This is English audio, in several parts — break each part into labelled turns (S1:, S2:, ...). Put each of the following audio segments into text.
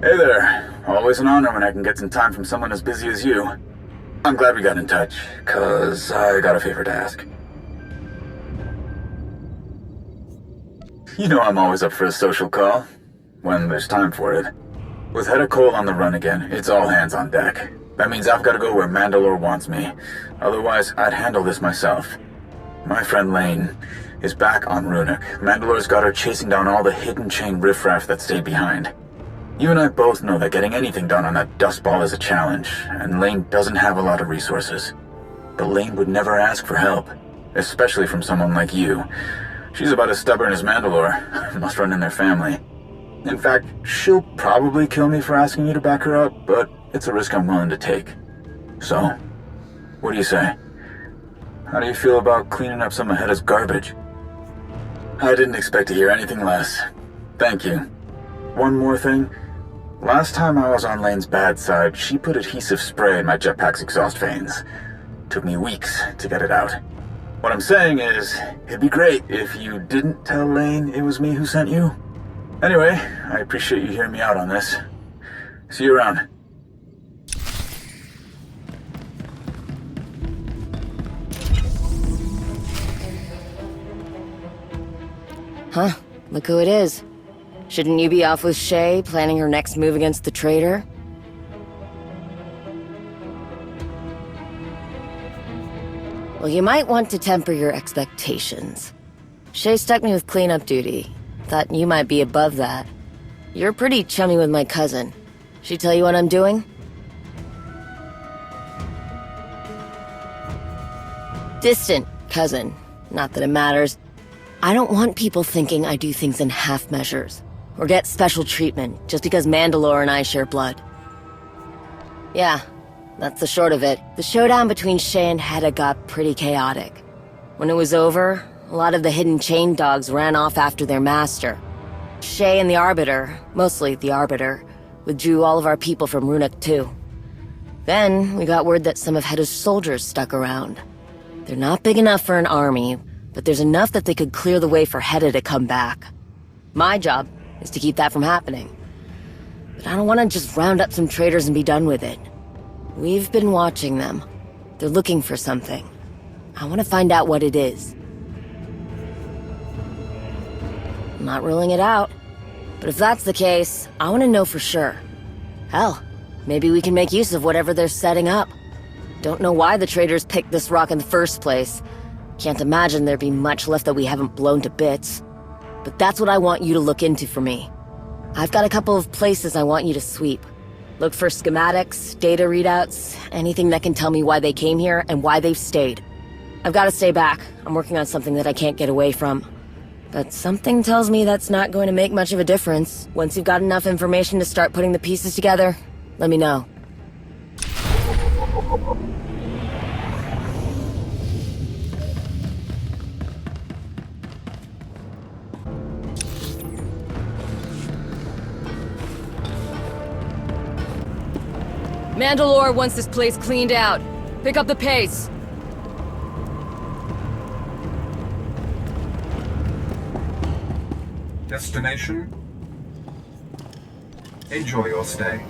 S1: Hey there. Always an honor when I can get some time from someone as busy as you. I'm glad we got in touch, 'cause I got a favor to ask. You know I'm always up for a social call, when there's time for it. With Heta on the run again, it's all hands on deck. That means I've got to go where Mandalore wants me. Otherwise, I'd handle this myself. My friend Lane is back on Ruhnuk. Mandalore's got her chasing down all the hidden chain riffraff that stayed behind. You and I both know that getting anything done on that dust ball is a challenge, and Lane doesn't have a lot of resources. But Lane would never ask for help, especially from someone like you. She's about as stubborn as Mandalore. Must run in their family. In fact, she'll probably kill me for asking you to back her up, but it's a risk I'm willing to take. So, what do you say? How do you feel about cleaning up some of Heta's garbage? I didn't expect to hear anything less. Thank you. One more thing. Last time I was on Lane's bad side, she put adhesive spray in my jetpack's exhaust fans. Took me weeks to get it out. What I'm saying is, it'd be great if you didn't tell Lane it was me who sent you. Anyway, I appreciate you hearing me out on this. See you around.
S2: Huh, look who it is. Shouldn't you be off with Shay, planning her next move against the traitor? Well, you might want to temper your expectations. Shay stuck me with cleanup duty. Thought you might be above that. You're pretty chummy with my cousin. She tell you what I'm doing? Distant cousin. Not that it matters. I don't want people thinking I do things in half measures, or get special treatment just because Mandalore and I share blood. Yeah, that's the short of it. The showdown between Shay and Heta got pretty chaotic. When it was over, a lot of the hidden chain dogs ran off after their master. Shay and the Arbiter, mostly the Arbiter, withdrew all of our people from Ruhnuk too. Then, we got word that some of Heta's soldiers stuck around. They're not big enough for an army, but there's enough that they could clear the way for Heta to come back. My job is to keep that from happening. But I don't want to just round up some traitors and be done with it. We've been watching them. They're looking for something. I want to find out what it is. I'm not ruling it out. But if that's the case, I want to know for sure. Hell, maybe we can make use of whatever they're setting up. Don't know why the traitors picked this rock in the first place. Can't imagine there'd be much left that we haven't blown to bits. But that's what I want you to look into for me. I've got a couple of places I want you to sweep. Look for schematics, data readouts, anything that can tell me why they came here and why they've stayed. I've got to stay back. I'm working on something that I can't get away from. But something tells me that's not going to make much of a difference. Once you've got enough information to start putting the pieces together, let me know. Mandalore wants this place cleaned out. Pick up the pace.
S3: Destination? Enjoy your stay.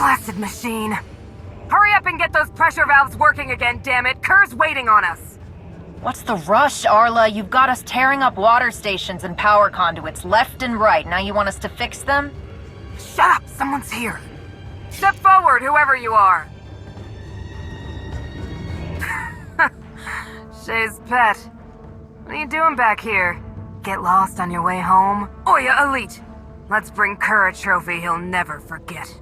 S4: Blasted machine. Hurry up and get those pressure valves working again, damn it. Kerr's waiting on us.
S5: What's the rush, Arla? You've got us tearing up water stations and power conduits left and right. Now you want us to fix them?
S4: Shut up, someone's here. Step forward, whoever you are. Shay's pet. What are you doing back here? Get lost on your way home? Oya Elite! Let's bring Kerr a trophy he'll never forget.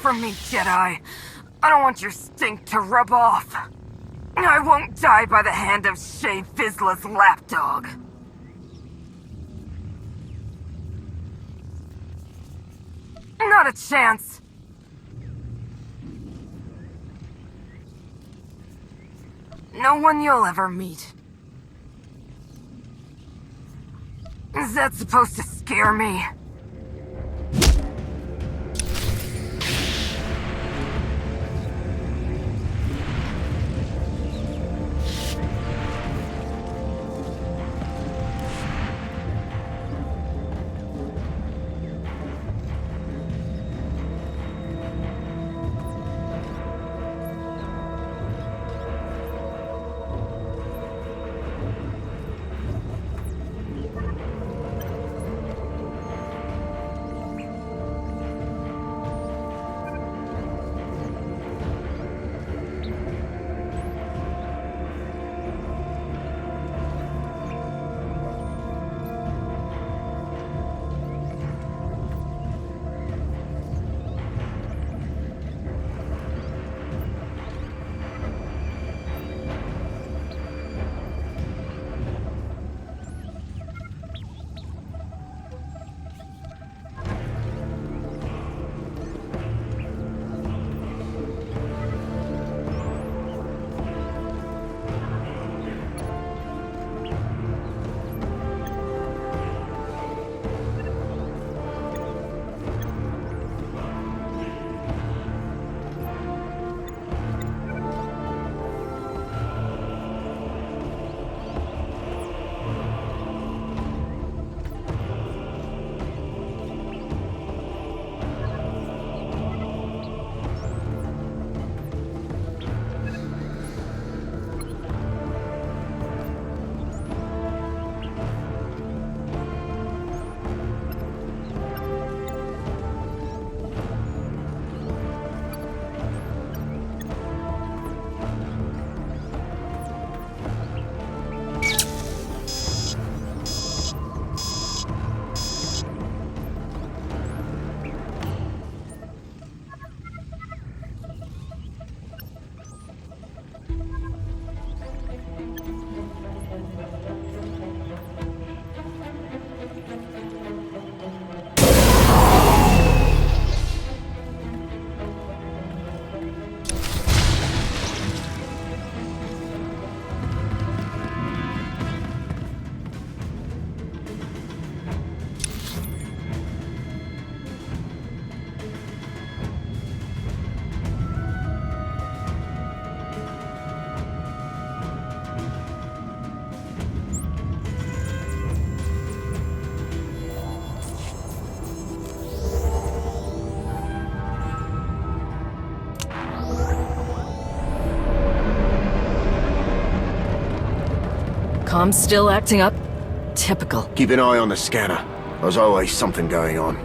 S4: From me, Jedi. I don't want your stink to rub off. I won't die by the hand of Shay Vizsla's lapdog. Not a chance. No one you'll ever meet. Is that supposed to scare me?
S2: Mom's still acting up? Typical.
S6: Keep an eye on the scanner. There's always something going on.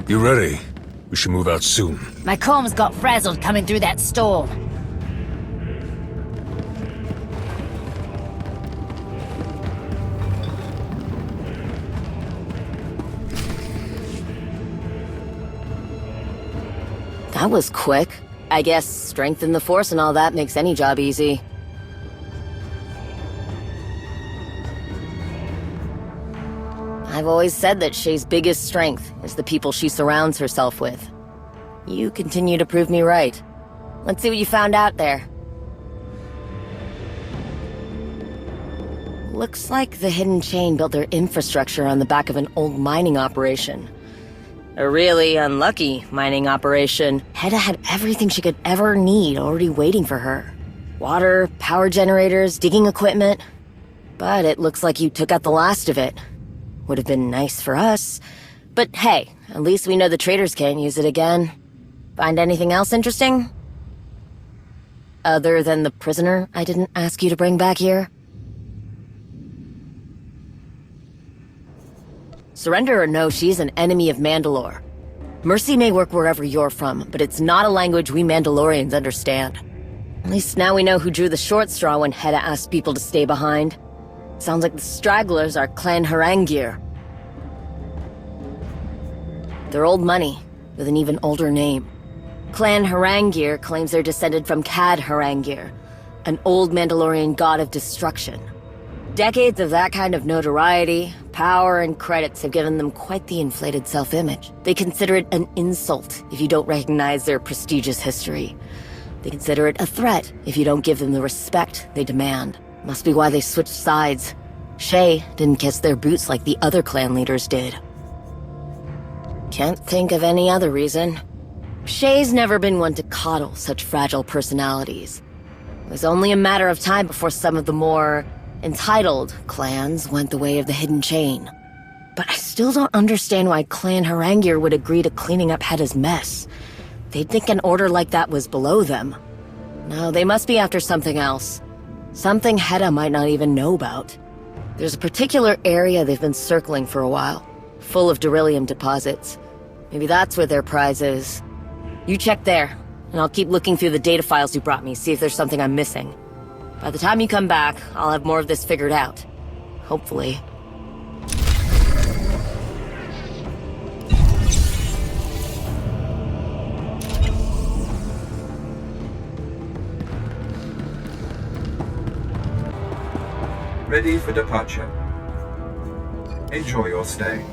S7: You ready? We should move out soon.
S8: My combs got frazzled coming through that storm.
S2: That was quick. I guess strength in the Force and all that makes any job easy. I've always said that Shay's biggest strength is the people she surrounds herself with. You continue to prove me right. Let's see what you found out there. Looks like the Hidden Chain built their infrastructure on the back of an old mining operation. A really unlucky mining operation. Heta had everything she could ever need already waiting for her. Water, power generators, digging equipment. But it looks like you took out the last of it. Would have been nice for us. But hey, at least we know the traders can't use it again. Find anything else interesting? Other than the prisoner I didn't ask you to bring back here? Surrender or no, she's an enemy of Mandalore. Mercy may work wherever you're from, but it's not a language we Mandalorians understand. At least now we know who drew the short straw when Heta asked people to stay behind. Sounds like the stragglers are Clan Harangir. They're old money, with an even older name. Clan Harangir claims they're descended from Cad Harangir, an old Mandalorian god of destruction. Decades of that kind of notoriety, power, and credits have given them quite the inflated self-image. They consider it an insult if you don't recognize their prestigious history. They consider it a threat if you don't give them the respect they demand. Must be why they switched sides. Shay didn't kiss their boots like the other clan leaders did. Can't think of any other reason. Shay's never been one to coddle such fragile personalities. It was only a matter of time before some of the more entitled clans went the way of the Hidden Chain. But I still don't understand why Clan Harangir would agree to cleaning up Heta's mess. They'd think an order like that was below them. No, they must be after something else. Something Heta might not even know about. There's a particular area they've been circling for a while, full of beryllium deposits. Maybe that's where their prize is. You check there, and I'll keep looking through the data files you brought me, see if there's something I'm missing. By the time you come back, I'll have more of this figured out. Hopefully.
S3: Ready for departure. Enjoy your stay.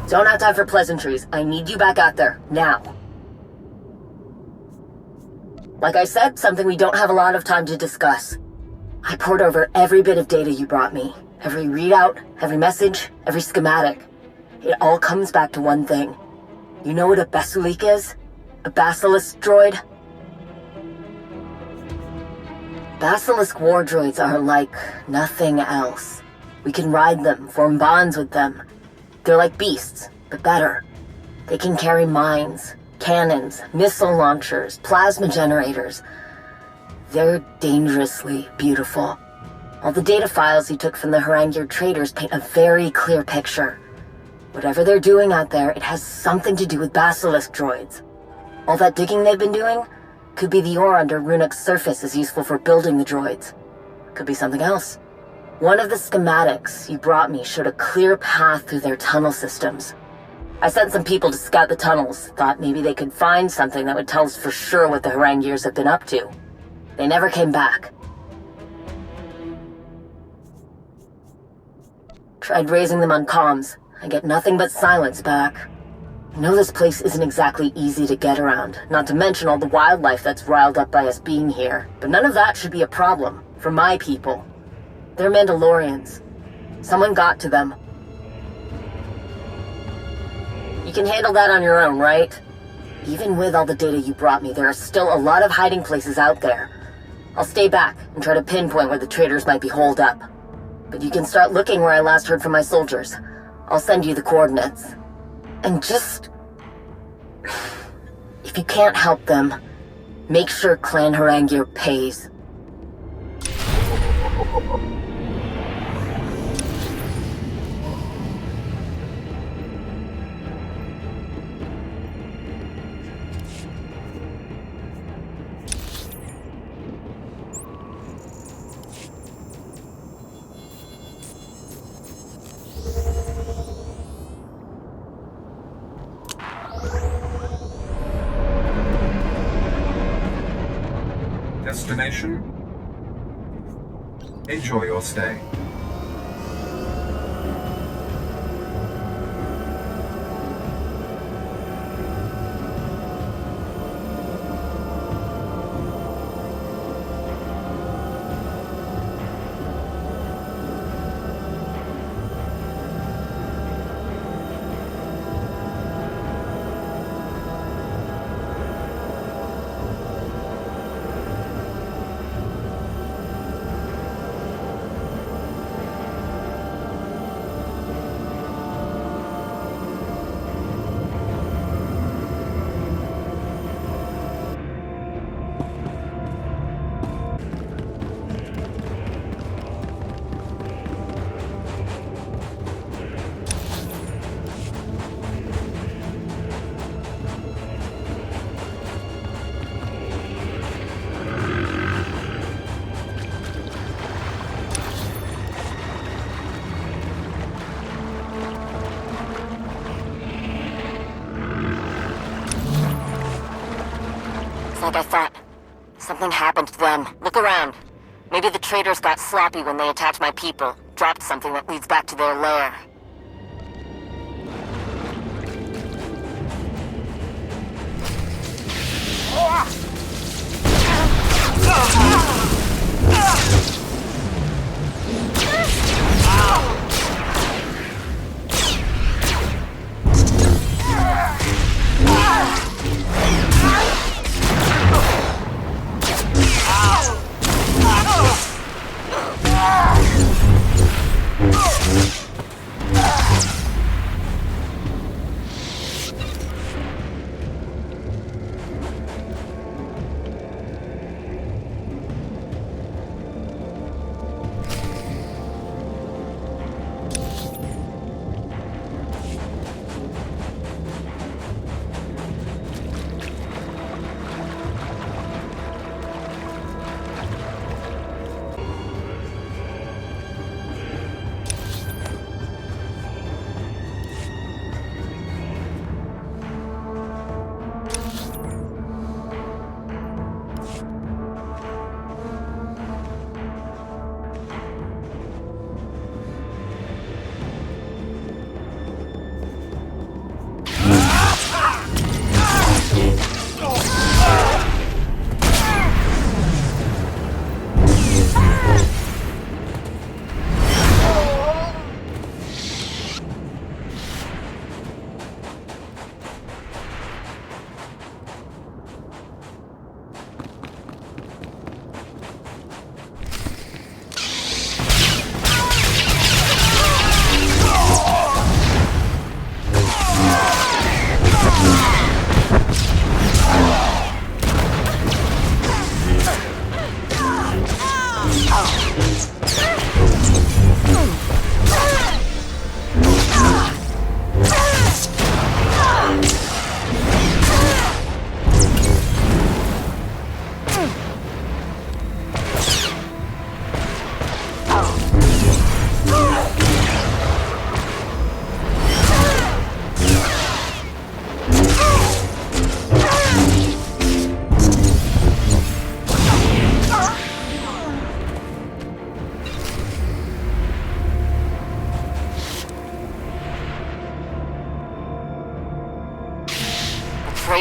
S2: Don't have time for pleasantries. I need you back out there, now. Like I said, something we don't have a lot of time to discuss. I poured over every bit of data you brought me. Every readout, every message, every schematic. It all comes back to one thing. You know what a Basulik is? A basilisk droid? Basilisk war droids are like nothing else. We can ride them, form bonds with them. They're like beasts, but better. They can carry mines, cannons, missile launchers, plasma generators. They're dangerously beautiful. All the data files you took from the Haranguer traders paint a very clear picture. Whatever they're doing out there, it has something to do with basilisk droids. All that digging they've been doing could be the ore under Ruhnuk's surface is useful for building the droids. Could be something else. One of the schematics you brought me showed a clear path through their tunnel systems. I sent some people to scout the tunnels, thought maybe they could find something that would tell us for sure what the Haranguers have been up to. They never came back. Tried raising them on comms. I get nothing but silence back. I know this place isn't exactly easy to get around, not to mention all the wildlife that's riled up by us being here. But none of that should be a problem, for my people. They're Mandalorians. Someone got to them. You can handle that on your own, right? Even with all the data you brought me, there are still a lot of hiding places out there. I'll stay back and try to pinpoint where the traders might be holed up. But you can start looking where I last heard from my soldiers. I'll send you the coordinates. And just... if you can't help them, make sure Clan Haranguer pays.
S3: Destination? Enjoy your stay.
S2: Like I thought. Something happened to them. Look around. Maybe the traders got sloppy when they attacked my people. Dropped something that leads back to their lair.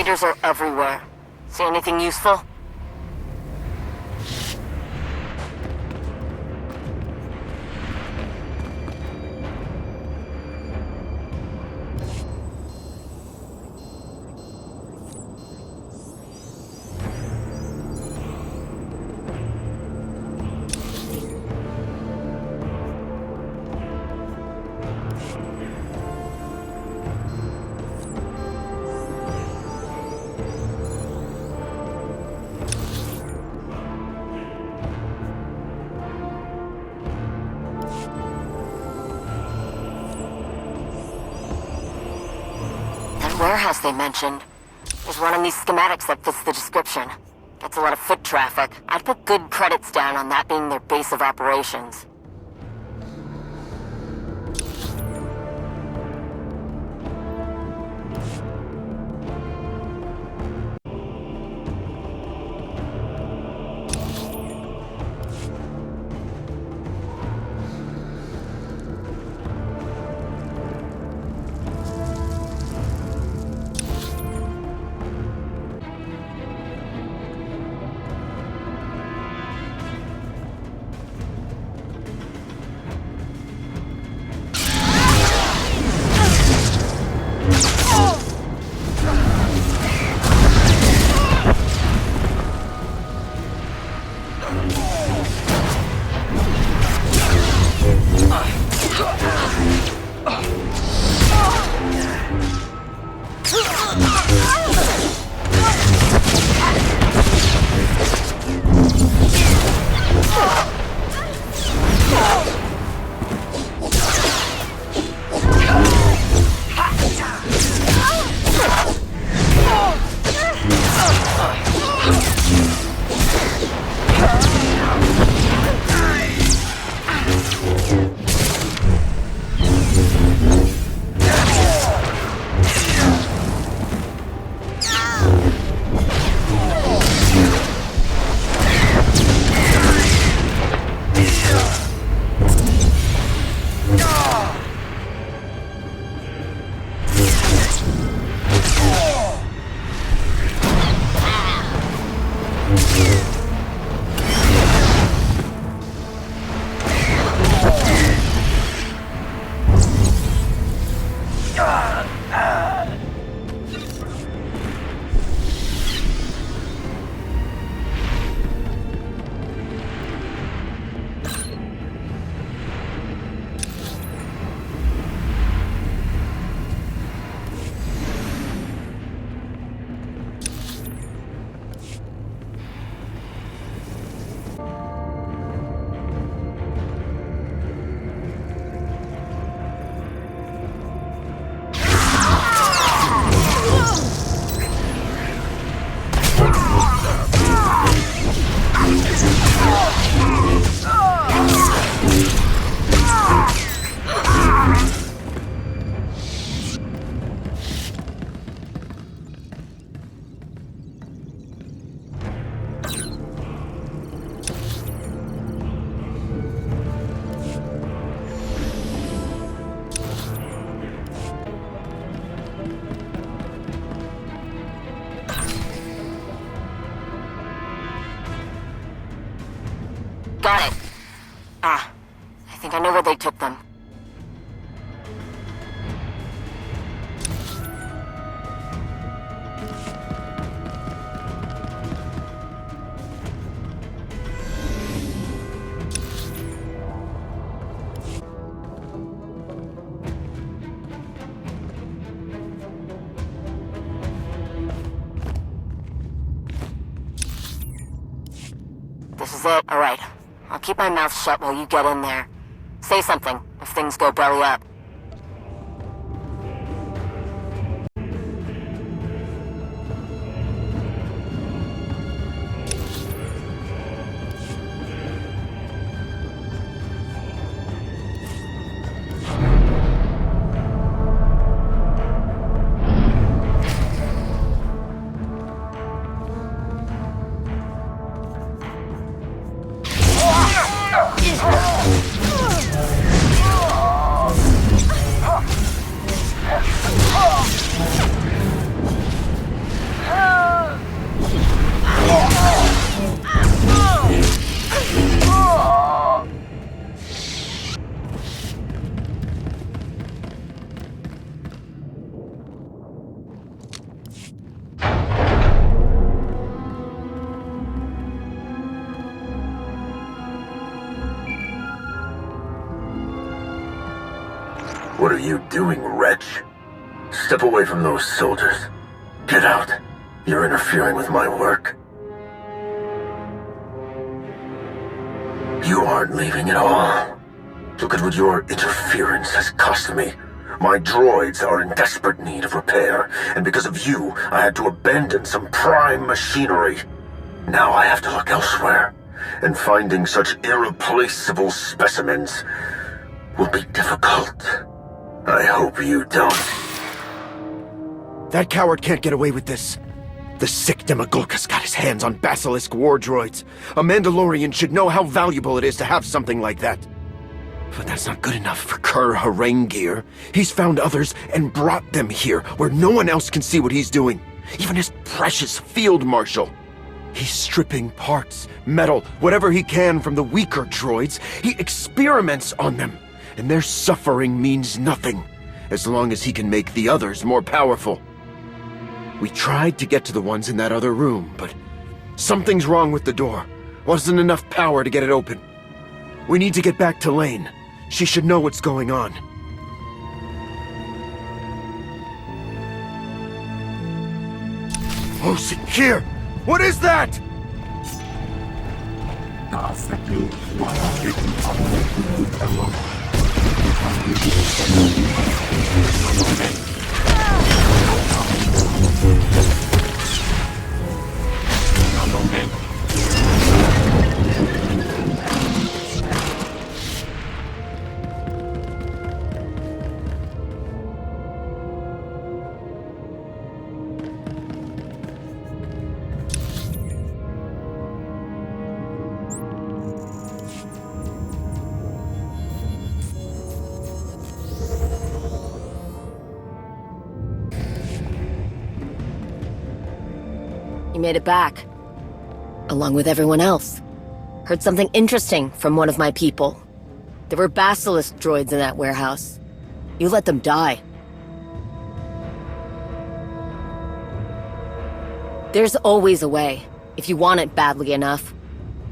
S2: indicators are everywhere. See anything useful? Warehouse they mentioned. There's one in these schematics that fits the description. Gets a lot of foot traffic. I'd put good credits down on that being their base of operations. Got it. I think I know where they took them. This is it? All right. I'll keep my mouth shut while you get in there. Say something if things go belly up.
S6: What are you doing, wretch? Step away from those soldiers. Get out. You're interfering with my work. You aren't leaving at all. Look at what your interference has cost me. My droids are in desperate need of repair, and because of you, I had to abandon some prime machinery. Now I have to look elsewhere, and finding such irreplaceable specimens will be difficult. I hope you don't. That coward can't get away with this. The sick Demogulcus got his hands on Basilisk war droids. A Mandalorian should know how valuable it is to have something like that. But that's not good enough for Kur Harengir. He's found others and brought them here, where no one else can see what he's doing. Even his precious field marshal. He's stripping parts, metal, whatever he can from the weaker droids. He experiments on them, and their suffering means nothing, as long as he can make the others more powerful. We tried to get to the ones in that other room, but something's wrong with the door. Wasn't enough power to get it open. We need to get back to Lane. She should know what's going on. Oh, Sakir! What is that?
S2: You made it back. Along with everyone else. Heard something interesting from one of my people. There were Basilisk droids in that warehouse. You let them die. There's always a way, if you want it badly enough.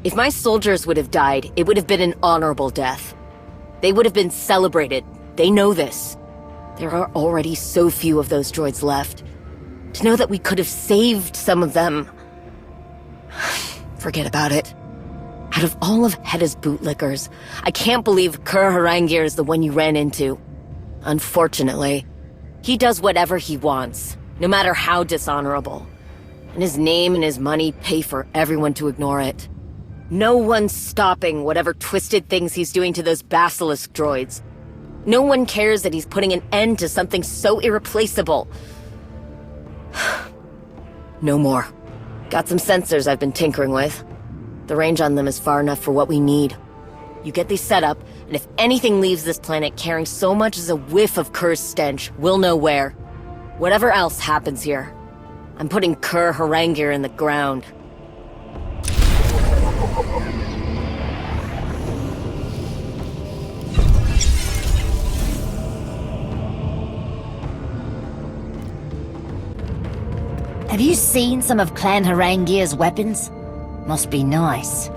S2: If my soldiers would have died, it would have been an honorable death. They would have been celebrated. They know this. There are already so few of those droids left. To know that we could have saved some of them... Forget about it. Out of all of Heta's bootlickers, I can't believe Kur Harengir is the one you ran into. Unfortunately, he does whatever he wants, no matter how dishonorable. And his name and his money pay for everyone to ignore it. No one's stopping whatever twisted things he's doing to those Basilisk droids. No one cares that he's putting an end to something so irreplaceable. No more. Got some sensors I've been tinkering with. The range on them is far enough for what we need. You get these set up, and if anything leaves this planet carrying so much as a whiff of Kur's stench, we'll know where. Whatever else happens here, I'm putting Kur Harengir in the ground.
S8: Have you seen some of Clan Harengir's weapons? Must be nice.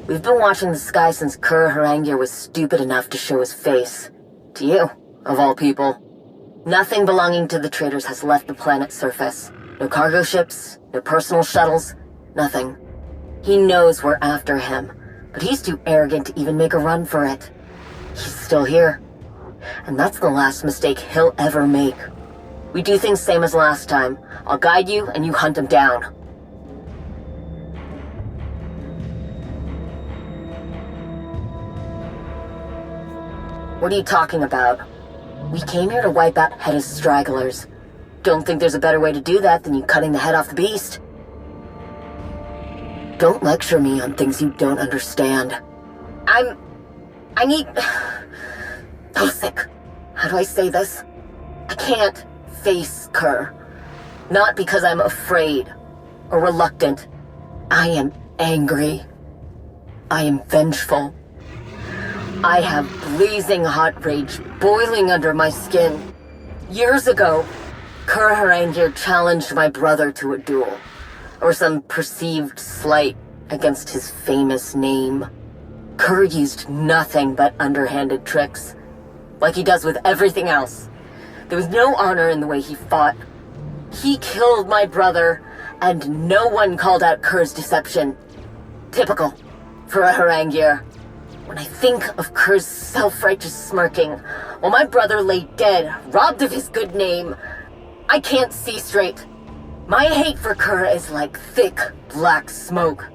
S2: We've been watching the sky since Kur Harangir was stupid enough to show his face. To you, of all people. Nothing belonging to the traitors has left the planet's surface. No cargo ships, no personal shuttles, nothing. He knows we're after him, but he's too arrogant to even make a run for it. He's still here. And that's the last mistake he'll ever make. We do things same as last time. I'll guide you and you hunt him down. What are you talking about? We came here to wipe out Heta's stragglers. Don't think there's a better way to do that than you cutting the head off the beast. Don't lecture me on things you don't understand. I need... I'm sick. How do I say this? I can't face Kur. Not because I'm afraid or reluctant. I am angry. I am vengeful. I have blazing hot rage boiling under my skin. Years ago, Kur Harangir challenged my brother to a duel, or some perceived slight against his famous name. Kur used nothing but underhanded tricks, like he does with everything else. There was no honor in the way he fought. He killed my brother, and no one called out Kur's deception. Typical for a Harangir. When I think of Kur's self-righteous smirking, while my brother lay dead, robbed of his good name, I can't see straight. My hate for Kur is like thick, black smoke.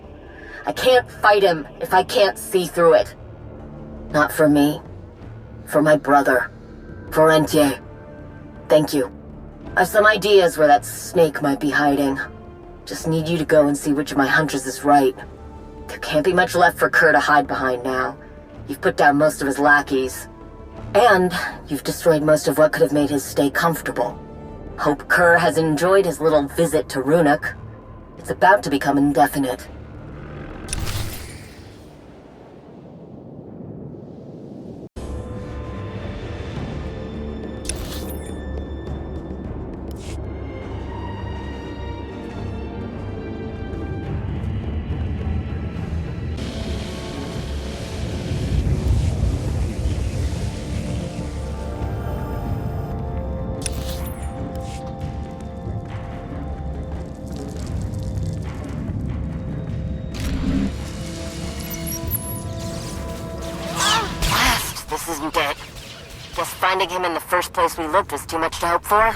S2: I can't fight him if I can't see through it. Not for me. For my brother. For Entier. Thank you. I've some ideas where that snake might be hiding. Just need you to go and see which of my hunches is right. There can't be much left for Kur to hide behind now. You've put down most of his lackeys. And you've destroyed most of what could have made his stay comfortable. Hope Kur has enjoyed his little visit to Ruhnuk. It's about to become indefinite. This isn't it. Guess finding him in the first place we looked was too much to hope for?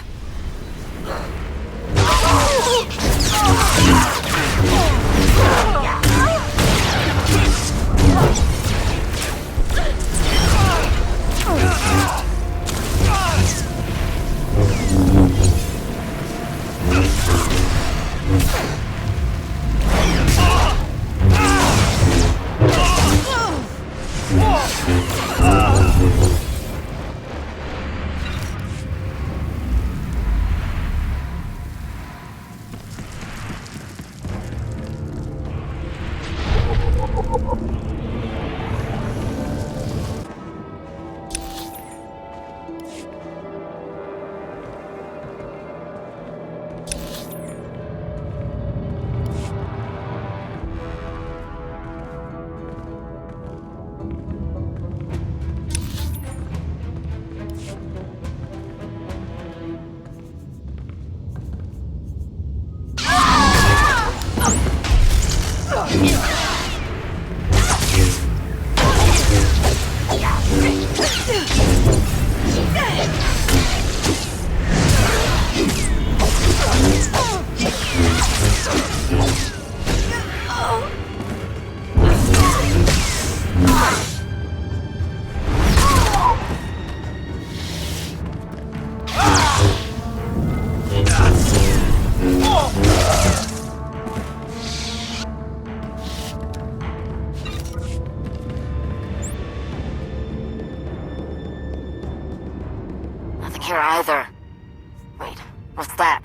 S2: Nothing here either. Wait, what's that?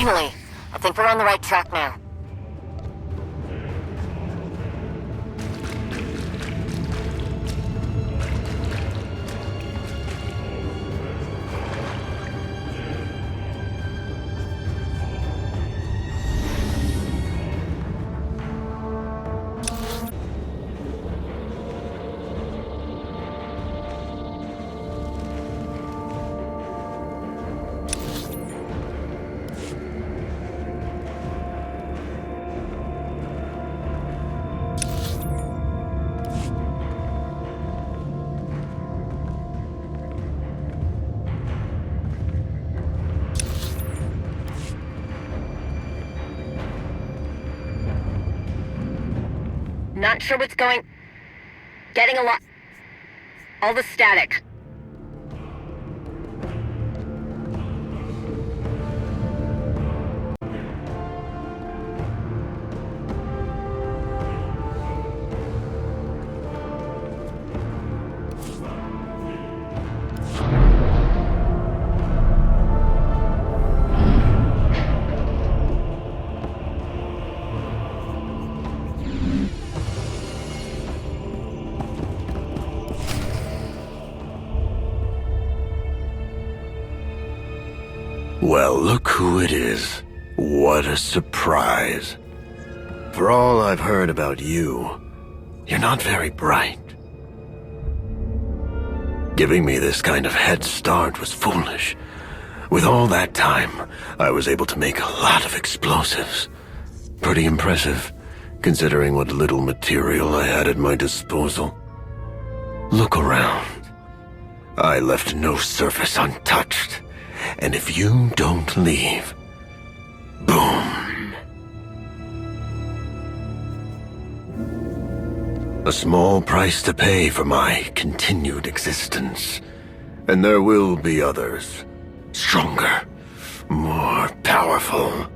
S2: Definitely. I think we're on the right track now. Not sure what's going... Getting a lot... All the static.
S6: Well, look who it is. What a surprise. For all I've heard about you, you're not very bright. Giving me this kind of head start was foolish. With all that time, I was able to make a lot of explosives. Pretty impressive, considering what little material I had at my disposal. Look around. I left no surface untouched. And if you don't leave, boom. A small price to pay for my continued existence. And there will be others. Stronger. More powerful.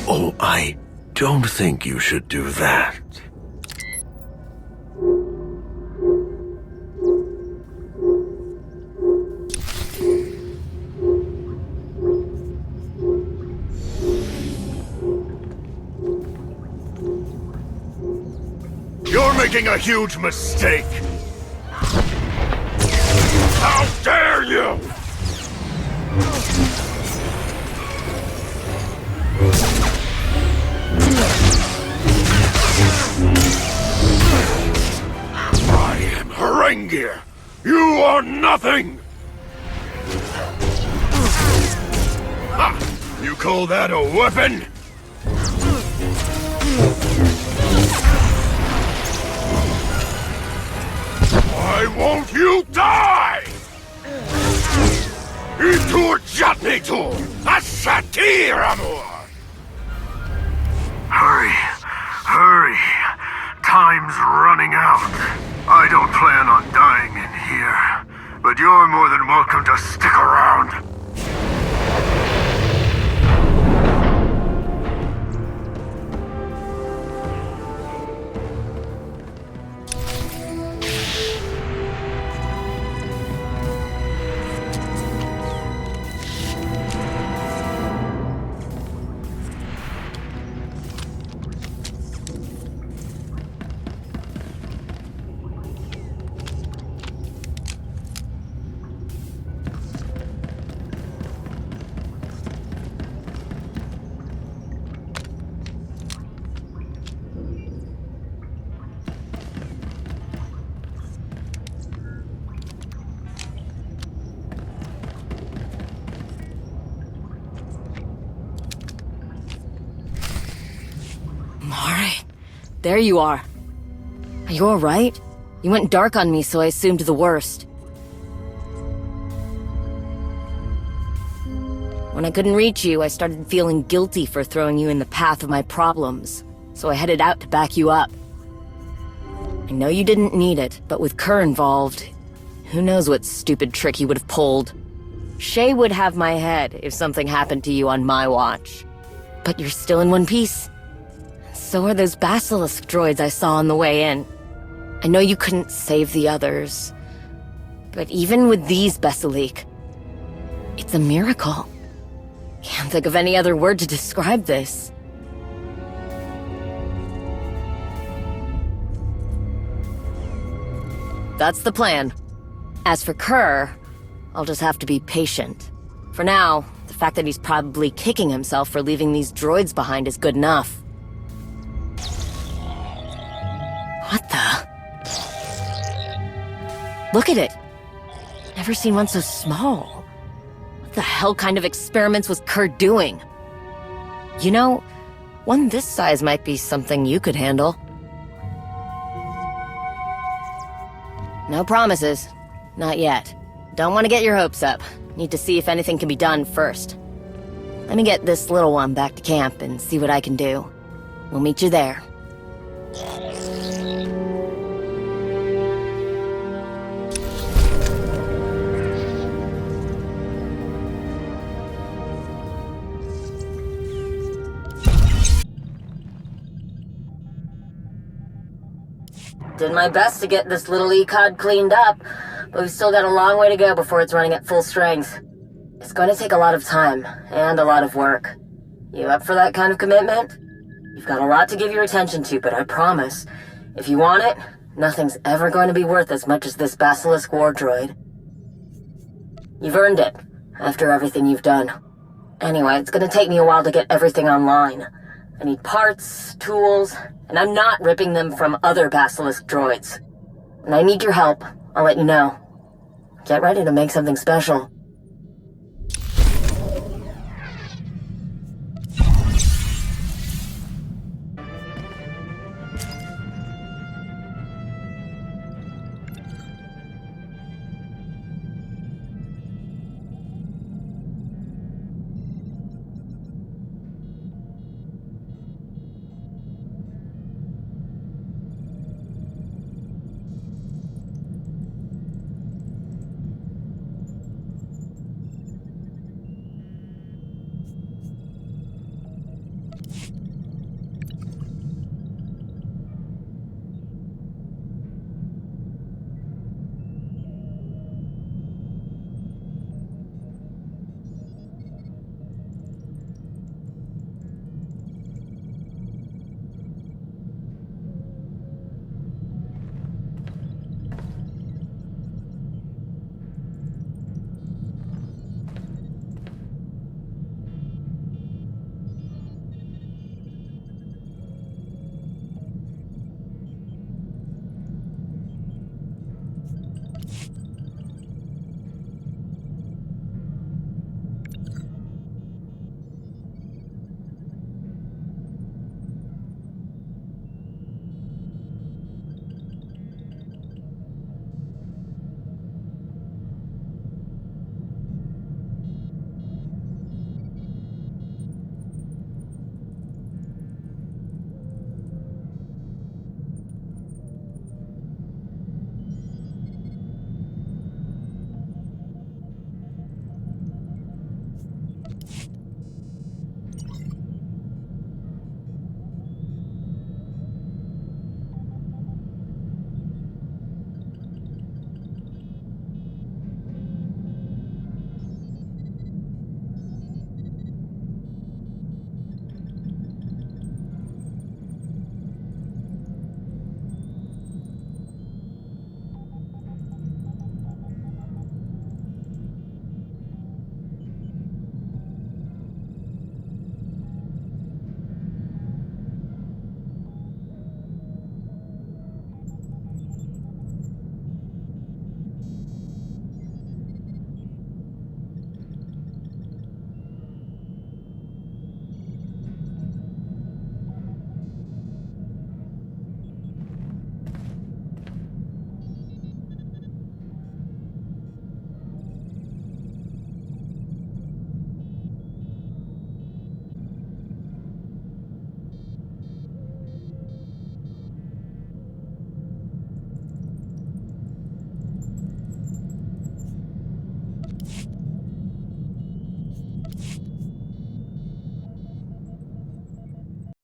S6: Oh, I don't think you should do that.
S9: You're making a huge mistake! How dare you! I am Harengia! You are nothing! Ha! You call that a weapon? Why won't you die? Itur Jatnitur, Asatir Amor! Hurry, hurry. Time's running out. I don't plan on dying in here, but you're more than welcome to stick around.
S2: There you are. Are you alright? You went dark on me, so I assumed the worst. When I couldn't reach you, I started feeling guilty for throwing you in the path of my problems, so I headed out to back you up. I know you didn't need it, but with Kerr involved, who knows what stupid trick he would have pulled. Shay would have my head if something happened to you on my watch. But you're still in one piece. So are those basilisk droids I saw on the way in. I know you couldn't save the others, but even with these basilisk, it's a miracle. Can't think of any other word to describe this. That's the plan. As for Kerr, I'll just have to be patient. For now, the fact that he's probably kicking himself for leaving these droids behind is good enough. What the? Look at it! Never seen one so small. What the hell kind of experiments was Kerr doing? You know, one this size might be something you could handle. No promises. Not yet. Don't want to get your hopes up. Need to see if anything can be done first. Let me get this little one back to camp and see what I can do. We'll meet you there. Did my best to get this little ECOD cleaned up, but we've still got a long way to go before it's running at full strength. It's going to take a lot of time, and a lot of work. You up for that kind of commitment? You've got a lot to give your attention to, but I promise, if you want it, nothing's ever going to be worth as much as this Basilisk war droid. You've earned it, after everything you've done. Anyway, it's going to take me a while to get everything online. I need parts, tools, and I'm not ripping them from other Basilisk droids. When I need your help, I'll let you know. Get ready to make something special.